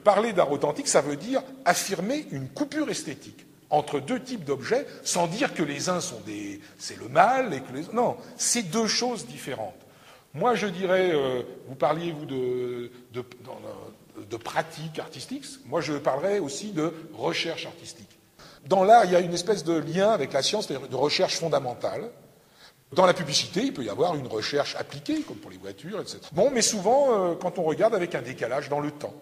parler d'art authentique, ça veut dire affirmer une coupure esthétique entre deux types d'objets, sans dire que les uns c'est le mal et que les non, c'est deux choses différentes. Moi, je dirais, vous parliez vous de pratique artistique. Moi, je parlerais aussi de recherche artistique. Dans l'art, il y a une espèce de lien avec la science, de recherche fondamentale. Dans la publicité, il peut y avoir une recherche appliquée, comme pour les voitures, etc. Bon, mais souvent, quand on regarde avec un décalage dans le temps,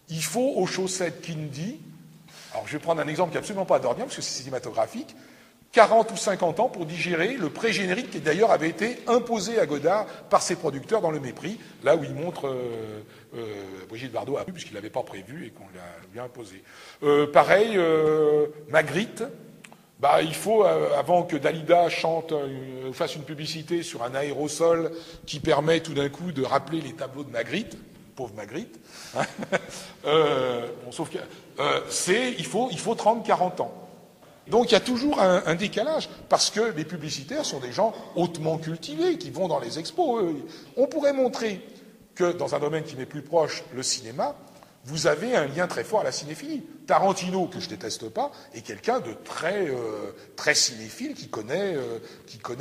il faut aux chaussettes Kindy, alors je vais prendre un exemple qui n'est absolument pas d'ordinaire, parce que c'est cinématographique, 40 ou 50 ans pour digérer le pré-générique qui d'ailleurs avait été imposé à Godard par ses producteurs dans Le Mépris, là où il montre Brigitte Bardot a pu, puisqu'il l'avait pas prévu et qu'on lui a imposé. Pareil, Magritte, il faut, avant que Dalida fasse une publicité sur un aérosol qui permet tout d'un coup de rappeler les tableaux de Magritte, pauvre Magritte, hein, sauf que il faut 30-40 ans. Donc il y a toujours un décalage, parce que les publicitaires sont des gens hautement cultivés, qui vont dans les expos. On pourrait montrer que dans un domaine qui m'est plus proche, le cinéma, vous avez un lien très fort à la cinéphilie. Tarantino, que je déteste pas, est quelqu'un de très cinéphile qui connaît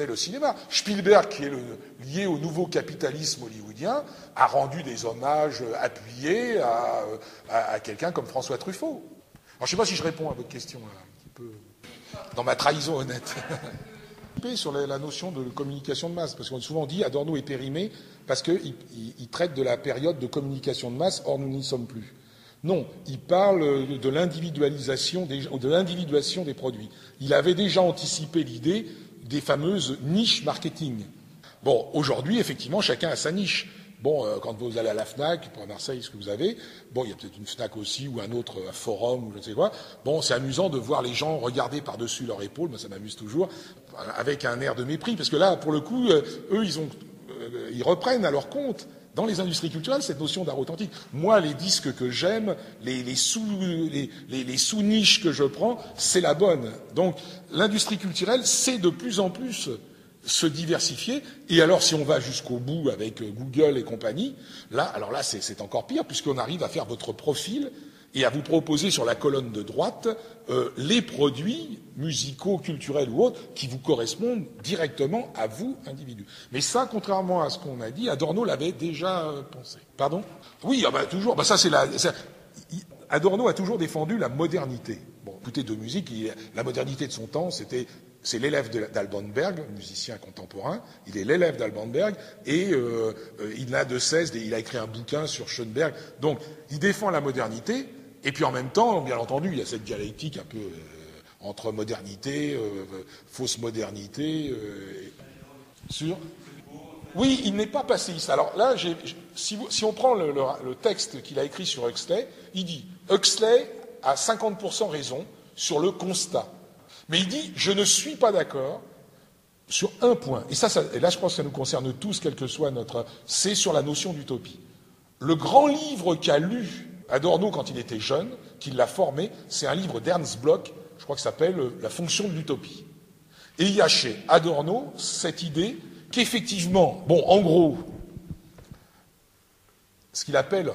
le cinéma. Spielberg, qui est lié au nouveau capitalisme hollywoodien, a rendu des hommages appuyés à quelqu'un comme François Truffaut. Alors je ne sais pas si je réponds à votre question un petit peu dans ma trahison honnête. Sur la notion de communication de masse, parce qu'on a souvent dit Adorno est périmé parce qu'il traite de la période de communication de masse, or nous n'y sommes plus. Non, il parle de l'individualisation, de l'individuation des produits. Il avait déjà anticipé l'idée des fameuses niches marketing. Bon, aujourd'hui, effectivement, chacun a sa niche. Bon, quand vous allez à la FNAC, pour Marseille, ce que vous avez, bon, il y a peut-être une FNAC aussi, ou un autre forum, ou je ne sais quoi. Bon, c'est amusant de voir les gens regarder par-dessus leur épaule, moi ça m'amuse toujours, avec un air de mépris, parce que là, pour le coup, eux, ils reprennent à leur compte, dans les industries culturelles, cette notion d'art authentique. Moi, les disques que j'aime, les sous-niches que je prends, c'est la bonne. Donc, l'industrie culturelle, c'est de plus en plus se diversifier, et alors si on va jusqu'au bout avec Google et compagnie, là c'est encore pire, puisqu'on arrive à faire votre profil et à vous proposer sur la colonne de droite les produits musicaux, culturels ou autres qui vous correspondent directement à vous, individu. Mais ça, contrairement à ce qu'on a dit, Adorno l'avait déjà pensé. Pardon ? Oui, toujours, Adorno a toujours défendu la modernité. Bon, écoutez, de musique, la modernité de son temps, c'est l'élève d'Alban Berg, musicien contemporain. Il est l'élève d'Alban Berg et il n'a de cesse, il a écrit un bouquin sur Schoenberg. Donc, il défend la modernité et puis en même temps, bien entendu, il y a cette dialectique un peu entre modernité, fausse modernité. Oui, il n'est pas passéiste. Alors là, si on prend le texte qu'il a écrit sur Huxley, il dit Huxley a 50% raison sur le constat. Mais il dit, je ne suis pas d'accord sur un point. Et là, je pense que ça nous concerne tous, quel que soit c'est sur la notion d'utopie. Le grand livre qu'a lu Adorno quand il était jeune, qui l'a formé, c'est un livre d'Ernst Bloch, je crois que ça s'appelle La fonction de l'utopie. Et il y a chez Adorno cette idée qu'effectivement, bon, en gros, ce qu'il appelle,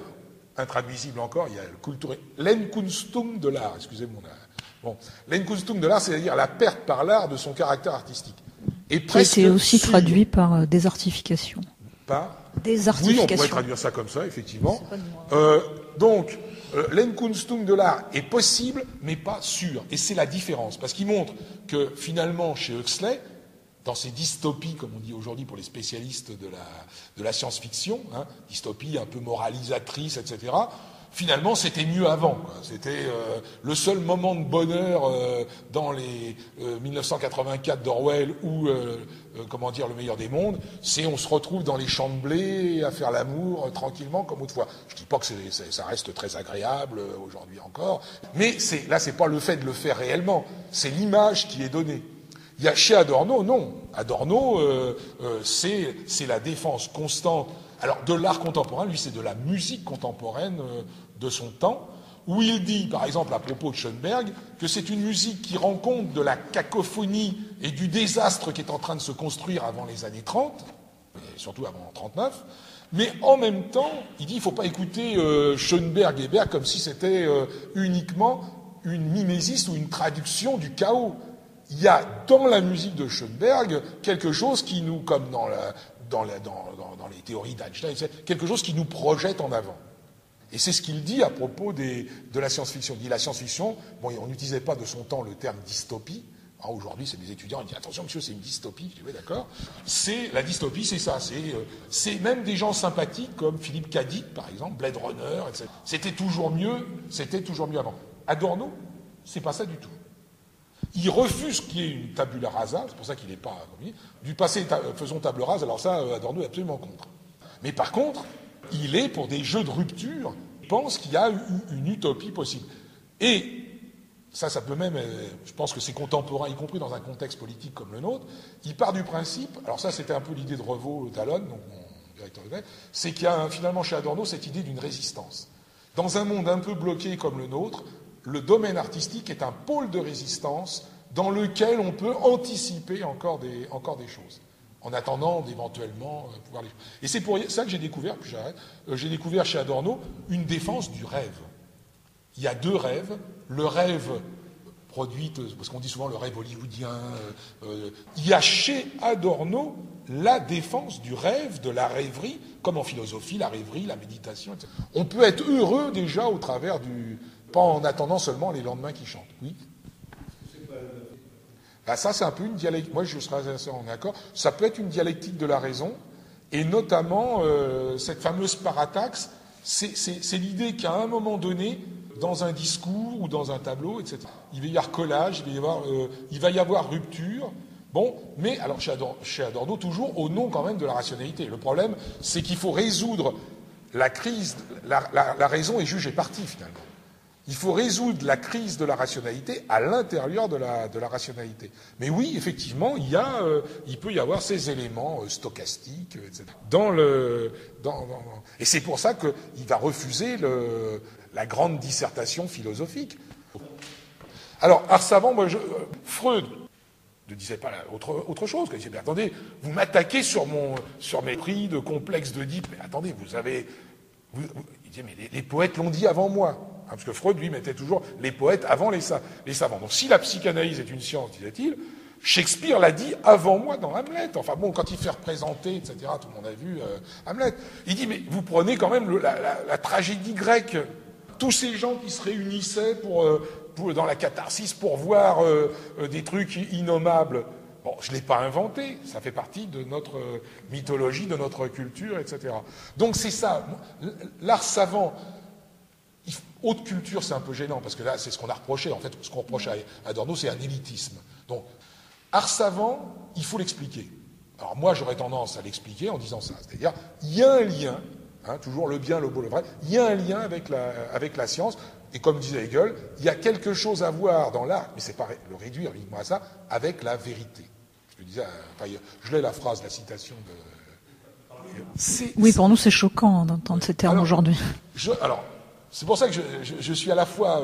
intraduisible encore, il y a l'Enkunstung de l'art, excusez-moi. Bon, l'Enkunstung de l'art, c'est-à-dire la perte par l'art de son caractère artistique. Et c'est aussi traduit par désertification. Par désertification. Oui, on pourrait traduire ça comme ça, effectivement. Donc, l'Enkunstung de l'art est possible, mais pas sûr. Et c'est la différence, parce qu'il montre que finalement, chez Huxley, dans ces dystopies, comme on dit aujourd'hui pour les spécialistes de la science-fiction, hein, dystopie un peu moralisatrice, etc., finalement, c'était mieux avant, quoi. C'était le seul moment de bonheur dans les 1984 d'Orwell ou Le meilleur des mondes, c'est on se retrouve dans les champs de blé à faire l'amour tranquillement comme autrefois. Je dis pas que ça reste très agréable aujourd'hui encore, mais là c'est pas le fait de le faire réellement, c'est l'image qui est donnée. Il y a chez Adorno, non. Adorno, c'est la défense constante. Alors, de l'art contemporain, lui, c'est de la musique contemporaine de son temps, où il dit, par exemple, à propos de Schoenberg, que c'est une musique qui rend compte de la cacophonie et du désastre qui est en train de se construire avant les années 30, et surtout avant 39, Mais en même temps, il dit il ne faut pas écouter Schoenberg et Berg comme si c'était uniquement une mimésis ou une traduction du chaos. Il y a dans la musique de Schoenberg quelque chose qui nous, comme dans les théories d'Einstein, quelque chose qui nous projette en avant. Et c'est ce qu'il dit à propos de la science-fiction. Il dit la science-fiction, bon, on n'utilisait pas de son temps le terme dystopie. Aujourd'hui, c'est des étudiants, ils disent attention, monsieur, c'est une dystopie. Je dis oui, d'accord. La dystopie, c'est ça. C'est même des gens sympathiques comme Philippe K. Dick, par exemple, Blade Runner, etc. C'était toujours mieux avant. Adorno, c'est pas ça du tout. Il refuse qu'il y ait une tabula rasa, c'est pour ça qu'il n'est pas du passé, faisons table rase. Alors ça, Adorno est absolument contre. Mais par contre, il est pour des jeux de rupture. Il pense qu'il y a une utopie possible. Et ça peut même, je pense que c'est contemporain, y compris dans un contexte politique comme le nôtre. Il part du principe, alors ça c'était un peu l'idée de Revaux-Talon, donc mon directeur de thèse, c'est qu'il y a finalement chez Adorno cette idée d'une résistance. Dans un monde un peu bloqué comme le nôtre, le domaine artistique est un pôle de résistance dans lequel on peut anticiper encore des choses, en attendant d'éventuellement pouvoir les... Et c'est pour ça que j'ai découvert, puis j'arrête, j'ai découvert chez Adorno une défense du rêve. Il y a deux rêves. Le rêve produit, parce qu'on dit souvent le rêve hollywoodien, il y a chez Adorno la défense du rêve, de la rêverie, comme en philosophie, la rêverie, la méditation, etc. On peut être heureux déjà au travers pas en attendant seulement les lendemains qui chantent. Oui. Ça, c'est un peu une dialectique. Moi, je serais assez en accord. Ça peut être une dialectique de la raison, et notamment cette fameuse parataxe, c'est l'idée qu'à un moment donné, dans un discours ou dans un tableau, etc. Il va y avoir collage, il va y avoir rupture. Bon, mais alors chez Adorno, toujours au nom quand même de la rationalité. Le problème, c'est qu'il faut résoudre la crise. La raison est juge et partie finalement. Il faut résoudre la crise de la rationalité à l'intérieur de la rationalité. Mais oui, effectivement, il peut y avoir ces éléments stochastiques, etc. Et c'est pour ça qu'il va refuser la grande dissertation philosophique. Alors, art savant, Freud ne disait pas autre chose. Il disait, mais attendez, vous m'attaquez sur mes prix de complexe d'Oedipe, mais attendez, il disait, mais les poètes l'ont dit avant moi. Parce que Freud, lui, mettait toujours les poètes avant les savants. Donc si la psychanalyse est une science, disait-il, Shakespeare l'a dit avant moi dans Hamlet. Enfin bon, quand il fait représenter, etc., tout le monde a vu Hamlet. Il dit, mais vous prenez quand même la tragédie grecque. Tous ces gens qui se réunissaient dans la catharsis pour voir des trucs innommables. Bon, je ne l'ai pas inventé, ça fait partie de notre mythologie, de notre culture, etc. Donc c'est ça. L'art savant... Haute culture, c'est un peu gênant, parce que là, c'est ce qu'on a reproché. En fait, ce qu'on reproche à Adorno, c'est un élitisme. Donc, art savant, il faut l'expliquer. Alors moi, j'aurais tendance à l'expliquer en disant ça. C'est-à-dire, il y a un lien, toujours le bien, le beau, le vrai, il y a un lien avec la science. Et comme disait Hegel, il y a quelque chose à voir dans l'art, mais c'est pas le réduire uniquement à ça, avec la vérité. Je le disais, je l'ai la phrase, la citation de... Oui, pour nous, c'est choquant d'entendre ces termes aujourd'hui. C'est pour ça que je suis à la fois,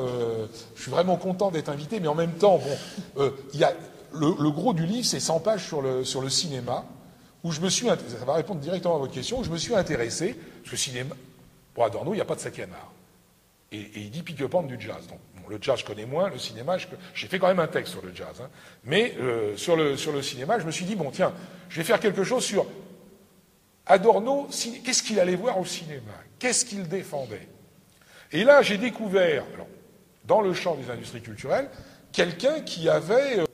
je suis vraiment content d'être invité, mais en même temps, il y a le gros du livre, c'est 100 pages sur le cinéma, où ça va répondre directement à votre question, où je me suis intéressé, parce que cinéma, pour Adorno, il n'y a pas de 7e art. Et il dit pique-pente du jazz. Donc, le jazz, je connais moins, le cinéma, j'ai fait quand même un texte sur le jazz. Mais sur le cinéma, je me suis dit, bon, tiens, je vais faire quelque chose sur Adorno, qu'est-ce qu'il allait voir au cinéma? Qu'est-ce qu'il défendait? Et là, j'ai découvert, dans le champ des industries culturelles, quelqu'un qui avait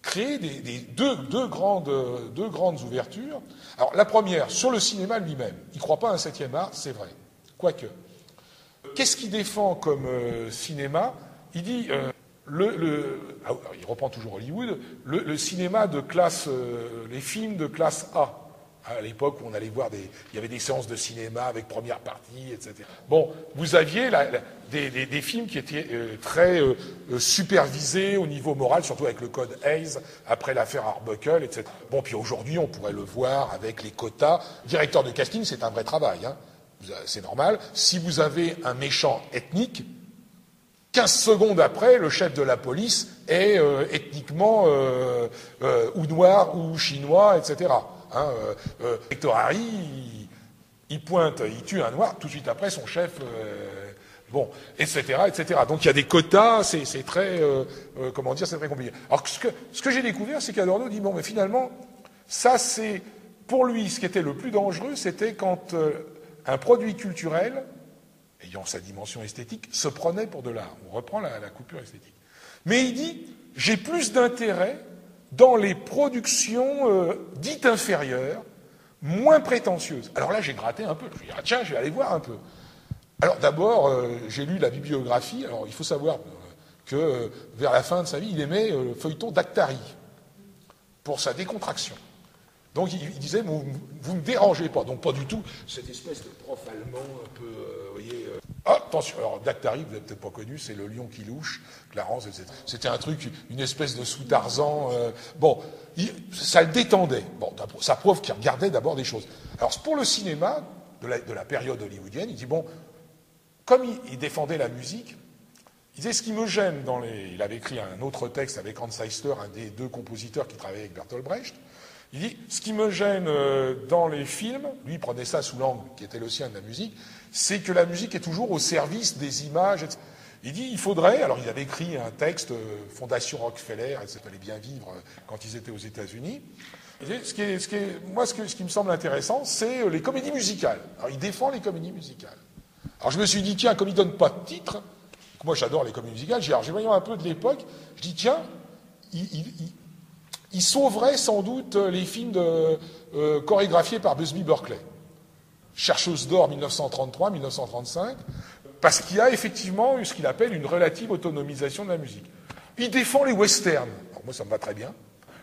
créé deux grandes ouvertures. Alors, la première, sur le cinéma lui-même. Il ne croit pas à un 7e art, c'est vrai. Quoique. Qu'est-ce qu'il défend comme cinéma? Il dit, il reprend toujours Hollywood, le cinéma de classe, les films de classe A. À l'époque où on allait voir il y avait des séances de cinéma avec première partie, etc. Bon, vous aviez des films qui étaient très supervisés au niveau moral, surtout avec le code Hays, après l'affaire Arbuckle, etc. Bon, puis aujourd'hui, on pourrait le voir avec les quotas. Directeur de casting, c'est un vrai travail, c'est normal. Si vous avez un méchant ethnique, 15 secondes après, le chef de la police est ethniquement ou noir ou chinois, etc. Hector Harry, Il pointe, il tue un noir, tout de suite après, son chef... bon, etc., etc. Donc il y a des quotas, c'est très... comment dire, c'est très compliqué. Alors ce que j'ai découvert, c'est qu'Adorno dit, bon, mais finalement, ça c'est... Pour lui, ce qui était le plus dangereux, c'était quand un produit culturel, ayant sa dimension esthétique, se prenait pour de l'art. On reprend la coupure esthétique. Mais il dit, j'ai plus d'intérêt dans les productions dites inférieures, moins prétentieuses. Alors là, j'ai gratté un peu. Je me suis dit, ah, tiens, je vais aller voir un peu. Alors d'abord, j'ai lu la bibliographie. Alors il faut savoir que vers la fin de sa vie, il aimait le feuilleton d'Actari pour sa décontraction. Donc il disait, vous ne me dérangez pas. Donc pas du tout cette espèce de prof allemand un peu, vous voyez... attention, alors Dactari, vous n'avez peut-être pas connu, c'est le lion qui louche, Clarence, etc. C'était un truc, une espèce de sous-Tarzan. Bon, ça le détendait. Bon, ça prouve qu'il regardait d'abord des choses. Alors pour le cinéma, de la période hollywoodienne, il dit, bon, comme il défendait la musique, il disait, ce qui me gêne dans les... Il avait écrit un autre texte avec Hans Eisler, un des deux compositeurs qui travaillait avec Bertolt Brecht. Il dit, ce qui me gêne dans les films, lui il prenait ça sous l'angle qui était le sien de la musique, c'est que la musique est toujours au service des images, etc. Il dit, il faudrait, alors il avait écrit un texte, Fondation Rockefeller, ça fallait bien vivre quand ils étaient aux États-Unis. Il dit, ce qui me semble intéressant, c'est les comédies musicales. Alors il défend les comédies musicales. Alors je me suis dit, tiens, comme il ne donne pas de titre, moi j'adore les comédies musicales, j'ai voyant un peu de l'époque, je dis, tiens, il sauverait sans doute les films chorégraphiés par Busby Berkeley. Chercheuse d'or 1933-1935, parce qu'il y a effectivement ce qu'il appelle une relative autonomisation de la musique. Il défend les westerns. Alors moi, ça me va très bien.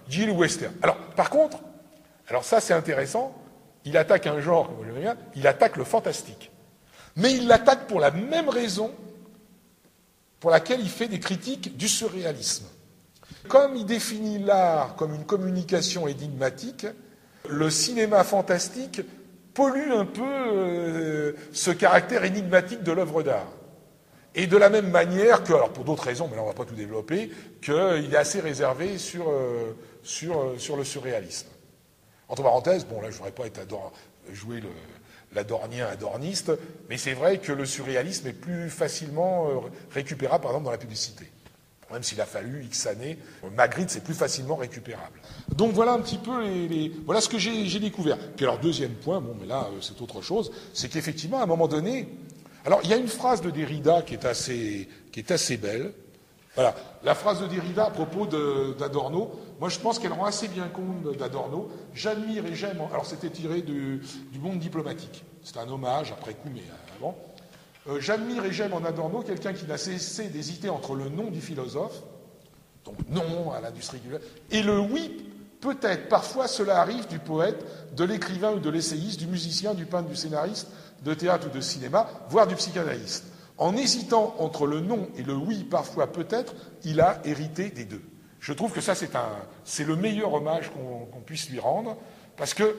Il dit les westerns. Alors, par contre, alors ça c'est intéressant, il attaque un genre, comme je bien, il attaque le fantastique. Mais il l'attaque pour la même raison pour laquelle il fait des critiques du surréalisme. Comme il définit l'art comme une communication énigmatique, le cinéma fantastique pollue un peu ce caractère énigmatique de l'œuvre d'art. Et de la même manière que, alors pour d'autres raisons, mais là on ne va pas tout développer, qu'il est assez réservé sur le surréalisme. Entre parenthèses, bon là je ne voudrais pas jouer l'adornien adorniste, mais c'est vrai que le surréalisme est plus facilement récupérable, par exemple, dans la publicité. Même s'il a fallu X années, Magritte, c'est plus facilement récupérable. Donc voilà un petit peu voilà ce que j'ai découvert. Puis alors, deuxième point, bon, mais là, c'est autre chose, c'est qu'effectivement, à un moment donné... Alors, il y a une phrase de Derrida qui est assez belle. Voilà, la phrase de Derrida à propos d'Adorno, moi je pense qu'elle rend assez bien compte d'Adorno. J'admire et j'aime... Alors, c'était tiré du Monde diplomatique. C'est un hommage, après coup, mais avant... j'admire et j'aime en Adorno quelqu'un qui n'a cessé d'hésiter entre le non du philosophe, donc non à l'industrie culturelle, et le oui, peut-être, parfois cela arrive, du poète, de l'écrivain ou de l'essayiste, du musicien, du peintre, du scénariste, de théâtre ou de cinéma, voire du psychanalyste. En hésitant entre le non et le oui, parfois peut-être, il a hérité des deux. Je trouve que ça, c'est le meilleur hommage qu'on puisse lui rendre, parce que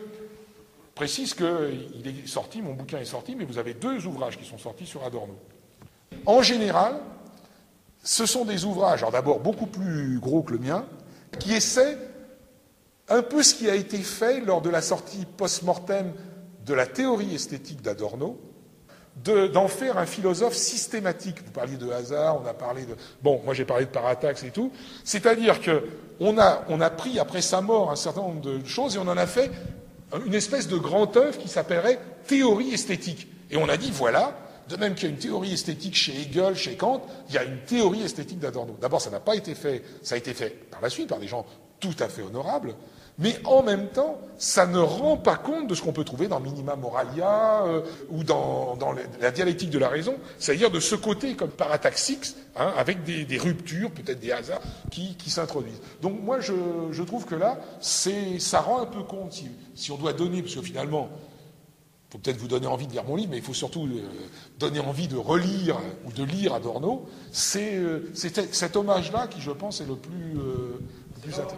précise qu'il est sorti, mon bouquin est sorti, mais vous avez 2 ouvrages qui sont sortis sur Adorno. En général, ce sont des ouvrages, alors d'abord beaucoup plus gros que le mien, qui essaient un peu ce qui a été fait lors de la sortie post-mortem de la théorie esthétique d'Adorno, d'en faire un philosophe systématique. Vous parliez de hasard, on a parlé de... Bon, moi j'ai parlé de parataxe et tout. C'est-à-dire qu'on a pris, après sa mort, un certain nombre de choses et on en a fait une espèce de grand œuvre qui s'appellerait théorie esthétique. Et on a dit, voilà, de même qu'il y a une théorie esthétique chez Hegel, chez Kant, il y a une théorie esthétique d'Adorno. D'abord, ça n'a pas été fait, ça a été fait par la suite par des gens tout à fait honorables, mais en même temps, ça ne rend pas compte de ce qu'on peut trouver dans Minima Moralia ou dans la dialectique de la raison, c'est-à-dire de ce côté comme parataxique, avec des ruptures, peut-être des hasards, qui s'introduisent. Donc moi, je trouve que là, ça rend un peu compte, si on doit donner, parce que finalement, il faut peut-être vous donner envie de lire mon livre, mais il faut surtout donner envie de relire ou de lire Adorno, c'est cet hommage-là qui, je pense, est le plus intéressant.